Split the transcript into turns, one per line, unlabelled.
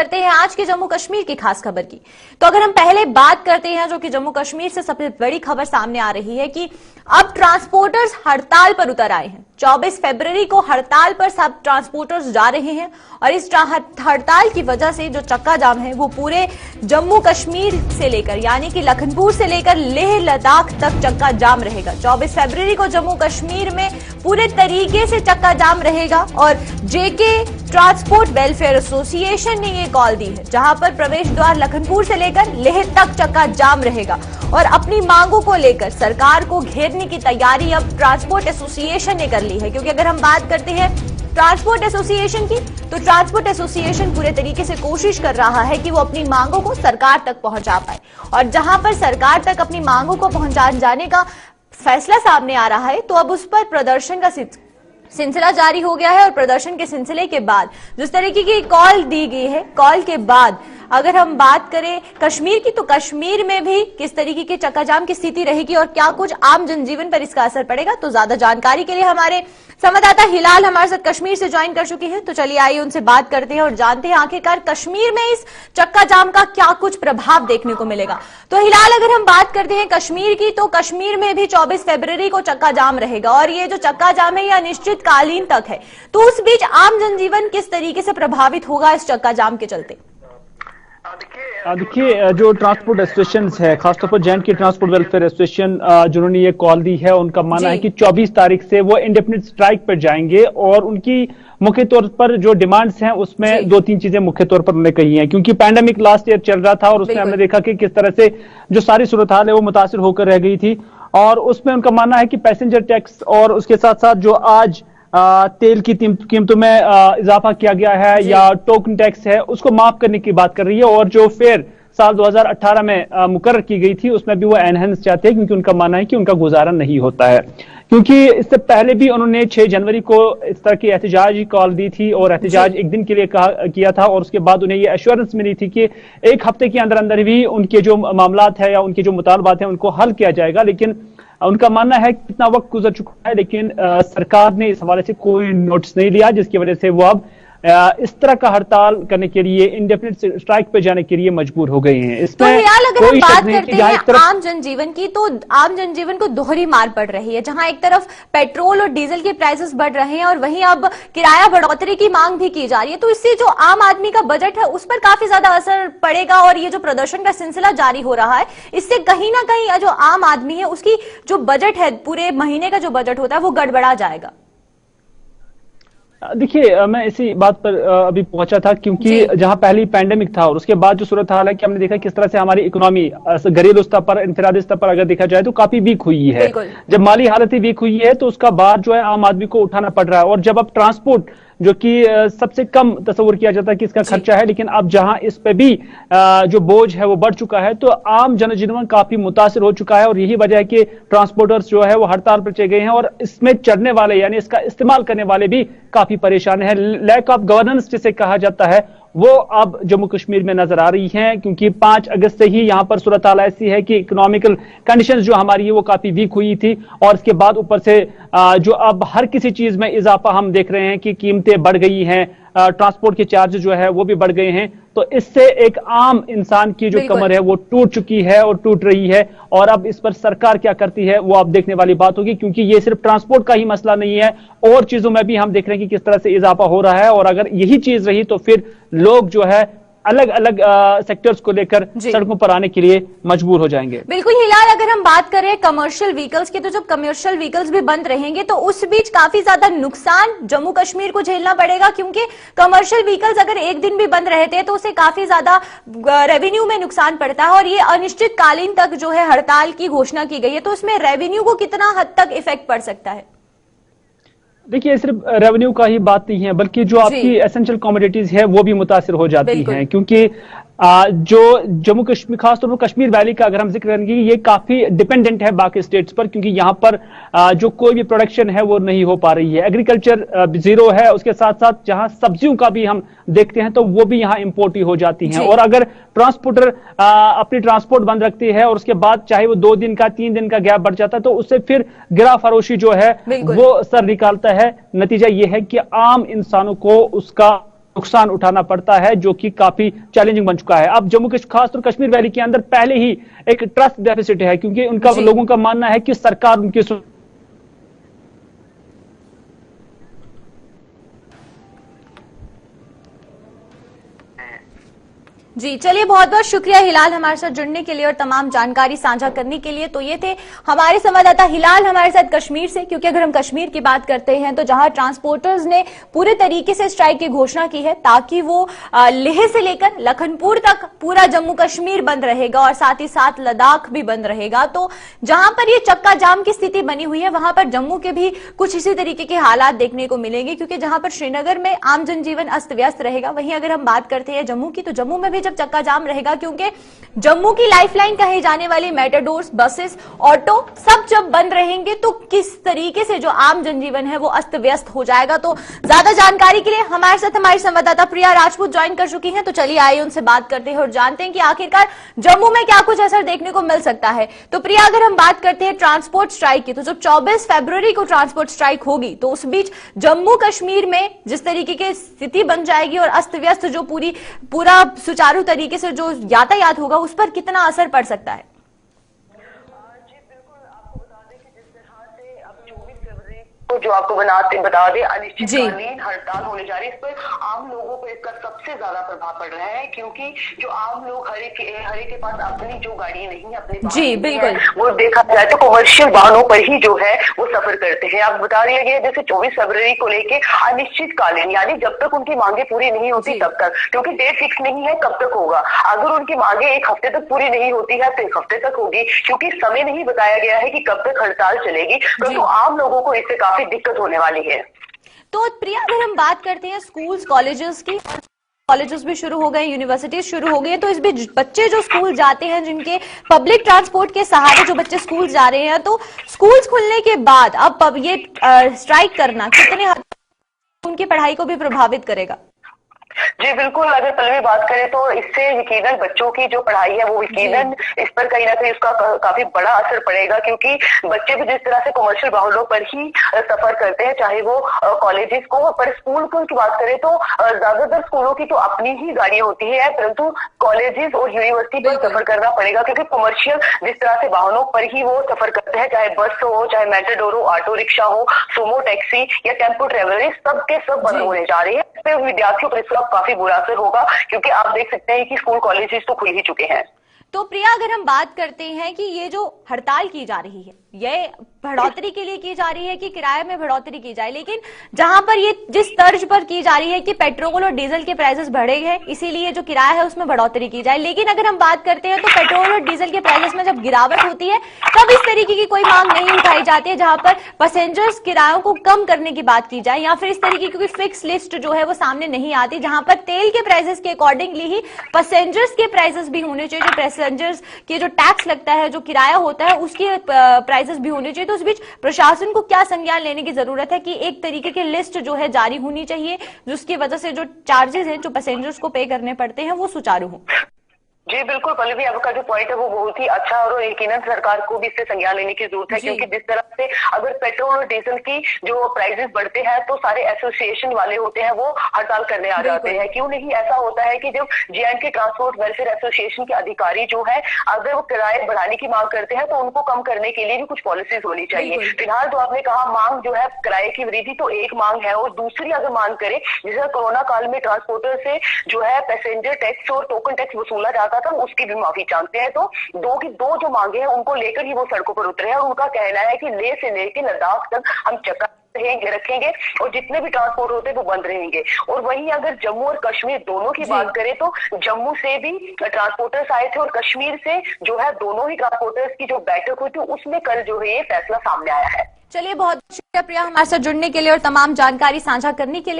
करते हैं आज के जम्मू कश्मीर की खास खबर की। तो अगर हम पहले बात करते हैं जो कि जम्मू कश्मीर से सबसे बड़ी खबर सामने आ रही है कि अब ट्रांसपोर्टर्स हड़ताल पर उतर आए हैं। 24 फरवरी को हड़ताल पर सब ट्रांसपोर्टर्स जा रहे हैं और इस हड़ताल की वजह से जो चक्का जाम है वो पूरे जम्मू कश्मीर से लेकर यानी कि लखनपुर से लेकर लेह लद्दाख तक चक्का जाम रहेगा। 24 फरवरी को जम्मू कश्मीर में पूरे तरीके से चक्का जाम रहेगा और जेके ट्रांसपोर्ट वेलफेयर एसोसिएशन ने ये कॉल दी है, जहां पर प्रवेश द्वार लखनपुर से लेकर लेह तक चक्का जाम रहेगा और अपनी मांगों को लेकर सरकार को घेरने की तैयारी अब ट्रांसपोर्ट एसोसिएशन ने कर ली है। क्योंकि अगर हम बात करते हैं ट्रांसपोर्ट एसोसिएशन की, तो ट्रांसपोर्ट एसोसिएशन पूरे तरीके से कोशिश कर रहा है कि वो अपनी मांगों को सरकार तक पहुंचा पाए और जहां पर सरकार तक अपनी मांगों को पहुंचा जाने का फैसला सामने आ रहा है तो अब उस पर प्रदर्शन का सिलसिला जारी हो गया है। और प्रदर्शन के सिलसिले के बाद जिस तरीके की कॉल दी गई है, कॉल के बाद अगर हम बात करें कश्मीर की, तो कश्मीर में भी किस तरीके के चक्का जाम की स्थिति रहेगी और क्या कुछ आम जनजीवन पर इसका असर पड़ेगा, तो ज्यादा जानकारी के लिए हमारे संवाददाता हिलाल हमारे साथ कश्मीर से ज्वाइन कर चुकी है। तो चलिए आइए उनसे बात करते हैं और जानते हैं आखिरकार कश्मीर में इस चक्का जाम का क्या कुछ प्रभाव देखने को मिलेगा। तो हिलाल, अगर हम बात करते हैं कश्मीर की, तो कश्मीर में भी 24 फरवरी को चक्का जाम रहेगा और ये जो चक्का जाम है ये अनिश्चितकालीन तक है। तो उस बीच आम जनजीवन किस तरीके से प्रभावित होगा इस चक्का जाम के चलते?
देखिए, जो ट्रांसपोर्ट एसोसिएशन है, खासतौर पर जैन की ट्रांसपोर्ट वेलफेयर एसोसिएशन जिन्होंने ये कॉल दी है, उनका मानना है कि 24 तारीख से वो इंडेफिनिट स्ट्राइक पर जाएंगे और उनकी मुख्य तौर पर जो डिमांड्स हैं उसमें दो तीन चीजें मुख्य तौर पर उन्होंने कही हैं। क्योंकि पैंडेमिक लास्ट ईयर चल रहा था और उसमें हमने देखा कि किस तरह से जो सारी सूरत हाल है वो मुतासिर होकर रह गई थी और उसमें उनका मानना है कि पैसेंजर टैक्स और उसके साथ साथ जो आज तेल की कीमतों में इजाफा किया गया है या टोकन टैक्स है उसको माफ करने की बात कर रही है और जो फेयर साल 2018 में मुकर्रर की गई थी उसमें भी वो एनहेंस चाहते हैं क्योंकि उनका मानना है कि उनका गुजारा नहीं होता है। क्योंकि इससे पहले भी उन्होंने 6 जनवरी को इस तरह की एहतजाज कॉल दी थी और एहतजाज एक दिन के लिए किया था और उसके बाद उन्हें ये एश्योरेंस मिली थी कि एक हफ्ते के अंदर अंदर भी उनके जो मामलात है या उनके जो मुतालबात हैं उनको हल किया जाएगा। लेकिन उनका मानना है कि इतना वक्त गुजर चुका है लेकिन सरकार ने इस हवाले से कोई नोटिस नहीं लिया, जिसकी वजह से वो अब इस तरह का हड़ताल करने के लिए इंडेफिनिट स्ट्राइक पे जाने के लिए मजबूर हो गए हैं।
तो यार अगर हम बात करते हैं आम जनजीवन की, तो आम जनजीवन को दोहरी मार पड़ रही है, जहां एक तरफ पेट्रोल और डीजल के प्राइसेस बढ़ रहे हैं और वहीं अब किराया बढ़ोतरी की मांग भी की जा रही है। तो इससे जो आम आदमी का बजट है उस पर काफी ज्यादा असर पड़ेगा और ये जो प्रदर्शन का सिलसिला जारी हो रहा है इससे कहीं ना कहीं जो आम आदमी है उसकी जो बजट है, पूरे महीने का जो बजट होता है वो गड़बड़ा जाएगा।
देखिए, मैं इसी बात पर अभी पहुंचा था क्योंकि जहां पहली पैंडेमिक था और उसके बाद जो सूरत हाल है कि हमने देखा किस तरह से हमारी इकोनॉमी घरेलू स्तर पर, इंफरादी स्तर पर अगर देखा जाए तो काफी वीक हुई है। जब माली हालत ही वीक हुई है तो उसका भार जो है आम आदमी को उठाना पड़ रहा है और जब अब ट्रांसपोर्ट जो कि सबसे कम तस्वुर किया जाता है कि इसका खर्चा है, लेकिन अब जहां इस पे भी जो बोझ है वो बढ़ चुका है तो आम जनजीवन काफी मुतासिर हो चुका है और यही वजह है कि ट्रांसपोर्टर्स जो है वो हड़ताल पर चले गए हैं और इसमें चढ़ने वाले यानी इसका इस्तेमाल करने वाले भी काफी परेशान है। लैक ऑफ गवर्नेंस जिसे कहा जाता है वो अब जम्मू कश्मीर में नजर आ रही है क्योंकि 5 अगस्त से ही यहां पर सूरत हाल ऐसी है कि इकोनॉमिकल कंडीशंस जो हमारी है वो काफी वीक हुई थी और इसके बाद ऊपर से जो अब हर किसी चीज में इजाफा हम देख रहे हैं कि कीमतें बढ़ गई हैं, ट्रांसपोर्ट के चार्ज जो है वो भी बढ़ गए हैं। तो इससे एक आम इंसान की जो कमर है वो टूट चुकी है और टूट रही है और अब इस पर सरकार क्या करती है वो अब देखने वाली बात होगी क्योंकि ये सिर्फ ट्रांसपोर्ट का ही मसला नहीं है, और चीजों में भी हम देख रहे हैं कि किस तरह से इजाफा हो रहा है और अगर यही चीज रही तो फिर लोग जो है अलग अलग सेक्टर्स को लेकर सड़कों पर आने के लिए मजबूर हो जाएंगे।
बिल्कुल हिलाल, अगर हम बात करें कमर्शियल व्हीकल्स की, तो जब कमर्शियल व्हीकल्स भी बंद रहेंगे तो उस बीच काफी ज्यादा नुकसान जम्मू कश्मीर को झेलना पड़ेगा क्योंकि कमर्शियल व्हीकल्स अगर एक दिन भी बंद रहते हैं तो उससे काफी ज्यादा रेवेन्यू में नुकसान पड़ता है और ये अनिश्चितकालीन तक जो है हड़ताल की घोषणा की गई है, तो उसमें रेवेन्यू को कितना हद तक इफेक्ट पड़ सकता है?
देखिए, सिर्फ रेवेन्यू का ही बात नहीं है बल्कि जो आपकी एसेंशियल कमोडिटीज है वो भी मुतासिर हो जाती हैं क्योंकि जो जम्मू कश्मीर, खासतौर पर कश्मीर वैली का अगर हम जिक्र करेंगे, ये काफी डिपेंडेंट है बाकी स्टेट्स पर क्योंकि यहाँ पर जो कोई भी प्रोडक्शन है वो नहीं हो पा रही है। एग्रीकल्चर जीरो है, उसके साथ साथ जहाँ सब्जियों का भी हम देखते हैं तो वो भी यहाँ इंपोर्ट ही हो जाती हैं और अगर ट्रांसपोर्टर अपनी ट्रांसपोर्ट बंद रखती है और उसके बाद चाहे वो 2 दिन का 3 दिन का गैप बढ़ जाता है तो उससे फिर गिरा फरोशी जो है वो सर निकालता है। नतीजा ये है कि आम इंसानों को उसका नुकसान उठाना पड़ता है, जो कि काफी चैलेंजिंग बन चुका है। अब जम्मू खासतौर कश्मीर वैली के अंदर पहले ही एक ट्रस्ट डेफिसिट है, क्योंकि उनका लोगों का मानना है कि सरकार उनकी
जी। चलिए, बहुत बहुत शुक्रिया हिलाल हमारे साथ जुड़ने के लिए और तमाम जानकारी साझा करने के लिए। तो ये थे हमारे संवाददाता हिलाल हमारे साथ कश्मीर से, क्योंकि अगर हम कश्मीर की बात करते हैं तो जहां ट्रांसपोर्टर्स ने पूरे तरीके से स्ट्राइक की घोषणा की है ताकि वो लेह से लेकर लखनपुर तक पूरा जम्मू कश्मीर बंद रहेगा और साथ ही साथ लद्दाख भी बंद रहेगा। तो जहां पर ये चक्का जाम की स्थिति बनी हुई है वहां पर जम्मू के भी कुछ इसी तरीके के हालात देखने को मिलेंगे, क्योंकि जहां पर श्रीनगर में आम जनजीवन अस्त व्यस्त रहेगा, वहीं अगर हम बात करते हैं जम्मू की, तो जम्मू में भी जब चक्का जाम रहेगा, क्योंकि जम्मू की लाइफलाइन कहे जाने वाली मेटाडोर्स, बसेस, ऑटो सब जब बंद रहेंगे तो किस तरीके से जो आम जनजीवन है वो अस्त व्यस्त हो जाएगा। तो ज्यादा जानकारी के लिए हमारे साथ हमारी संवाददाता प्रिया राजपूत ज्वाइन कर चुकी हैं। तो चलिए आइए उनसे बात करते हैं और जानते हैं कि आखिरकार जम्मू में क्या कुछ असर देखने को मिल सकता है। तो प्रिया, अगर हम बात करते हैं ट्रांसपोर्ट स्ट्राइक की, तो जब 24 फरवरी को ट्रांसपोर्ट स्ट्राइक होगी तो उस बीच जम्मू कश्मीर में जिस तरीके की स्थिति बन जाएगी और अस्त व्यस्त जो पूरा सुचारू तरीके से जो यातायात होगा उस पर कितना असर पड़ सकता है?
जी बिल्कुल, आपको बता दें कि जिस तरह से अब 24 फरवरी को जो आपको बता दें अनिश्चितकालीन हड़ताल होने जा रही है, इस पर आम लोगों पर इसका सबसे ज्यादा प्रभाव पड़ रहा है, क्योंकि जो आम लोग हर एक के पास अपनी जो गाड़ी नहीं है, अपने
जी बिल्कुल,
वो देखा जाए तो कमर्शियल वाहनों पर ही जो है वो सफर करते हैं। आप बता दिया गया जैसे 24 फरवरी को लेके अनिश्चितकालीन, यानी जब तक उनकी मांगे पूरी नहीं होती तब तक, क्योंकि डेट फिक्स नहीं है कब तक होगा। अगर उनकी मांगे एक हफ्ते तक पूरी नहीं होती है तो एक हफ्ते तक होगी, क्योंकि समय नहीं बताया गया है कि कब तक हड़ताल चलेगी, तो आम लोगों को इससे काफी दिक्कत होने वाली है।
तो प्रिया, अगर हम बात करते हैं स्कूल्स कॉलेजेस की, कॉलेजेस भी शुरू हो गए, यूनिवर्सिटीज शुरू हो गई, तो इस बीच बच्चे जो स्कूल जाते हैं, जिनके पब्लिक ट्रांसपोर्ट के सहारे जो बच्चे स्कूल जा रहे हैं, तो स्कूल्स खुलने के बाद अब ये स्ट्राइक करना कितने हद तक उनकी पढ़ाई को भी प्रभावित करेगा?
जी बिल्कुल, अगर पहले बात करें तो इससे यकीनन बच्चों की जो पढ़ाई है वो यकीनन इस पर कहीं ना कहीं उसका काफी बड़ा असर पड़ेगा, क्योंकि बच्चे भी जिस तरह से कमर्शियल वाहनों पर ही सफर करते हैं, चाहे वो कॉलेजेस को, पर स्कूल की बात करें तो ज्यादातर स्कूलों की तो अपनी ही गाड़ी होती है, परंतु कॉलेजेस और यूनिवर्सिटी पर सफर करना पड़ेगा, क्योंकि कमर्शियल जिस तरह से वाहनों पर ही वो सफर करते हैं, चाहे बस हो, चाहे मेटाडोर हो, ऑटो रिक्शा हो, सोमो टैक्सी या टेम्पो ट्रेवलर, सब के सब बंद होने जा रहे हैं। इससे विद्यार्थियों पर इसका काफी बुरा असर होगा, क्योंकि आप देख सकते हैं कि स्कूल कॉलेजेस तो खुल ही चुके हैं।
तो प्रिया, अगर हम बात करते हैं कि ये जो हड़ताल की जा रही है ये बढ़ोतरी के लिए की जा रही है कि किराए में बढ़ोतरी की जाए, लेकिन जहां पर ये जिस तर्ज पर की जा रही है कि पेट्रोल और डीजल के प्राइसेस बढ़े हैं, इसीलिए जो किराया है उसमें बढ़ोतरी की जाए, लेकिन अगर हम बात करते हैं तो पेट्रोल और डीजल के प्राइसेस में जब गिरावट होती है तब इस तरीके की कोई मांग नहीं उठाई जाती है जहां पर पैसेंजर्स किरायों को कम करने की बात की जाए, या फिर इस तरीके की कोई फिक्स लिस्ट जो है वो सामने नहीं आती, जहां पर तेल के प्राइसेस के अकॉर्डिंगली ही पैसेंजर्स के प्राइसेस भी होने चाहिए, जो पैसेंजर्स के जो टैक्स लगता है, जो किराया होता है, उसके प्राइसेस भी होने चाहिए। तो उस बीच प्रशासन को क्या संज्ञान लेने की जरूरत है कि एक तरीके की लिस्ट जो है जारी होनी चाहिए, जिसकी वजह से जो चार्जेस हैं जो पैसेंजर्स को पे करने पड़ते हैं वो सुचारू हो।
जी बिल्कुल, पल्लवी आपका जो पॉइंट है वो बहुत ही अच्छा, और यकीनन सरकार को भी इससे संज्ञान लेने की जरूरत है, क्योंकि जिस तरह से अगर पेट्रोल और डीजल की जो प्राइसेस बढ़ते हैं तो सारे एसोसिएशन वाले होते हैं वो हड़ताल करने आ जाते हैं। क्यों नहीं ऐसा होता है कि जब J&K ट्रांसपोर्ट वेलफेयर एसोसिएशन के अधिकारी जो है अगर वो किराए बढ़ाने की मांग करते हैं तो उनको कम करने के लिए भी कुछ पॉलिसीज होनी चाहिए। फिलहाल तो आपने कहा मांग जो है किराए की वृद्धि, तो एक मांग है, और दूसरी अगर मांग करें जैसे कोरोना काल में ट्रांसपोर्टर से जो है पैसेंजर टैक्स और टोकन टैक्स वसूला जाता था, उसकी भी माफी चाहते हैं। तो दो जो मांगे हैं उनको लेकर ही वो सड़कों पर उतरे हैं, और उनका कहना है कि लेह से लेकर लद्दाख तक हम चक्का रखेंगे और जितने भी ट्रांसपोर्ट होते हैं वो बंद रहेंगे। और वहीं अगर जम्मू और कश्मीर दोनों की बात करें तो जम्मू से भी ट्रांसपोर्टर्स आए थे और कश्मीर से जो है दोनों ही ट्रांसपोर्टर्स की जो बैठक हुई थी उसमें कल जो है ये फैसला सामने आया है।
चलिए, बहुत शुक्रिया प्रिया हमारे साथ जुड़ने के लिए और तमाम जानकारी साझा करने के लिए।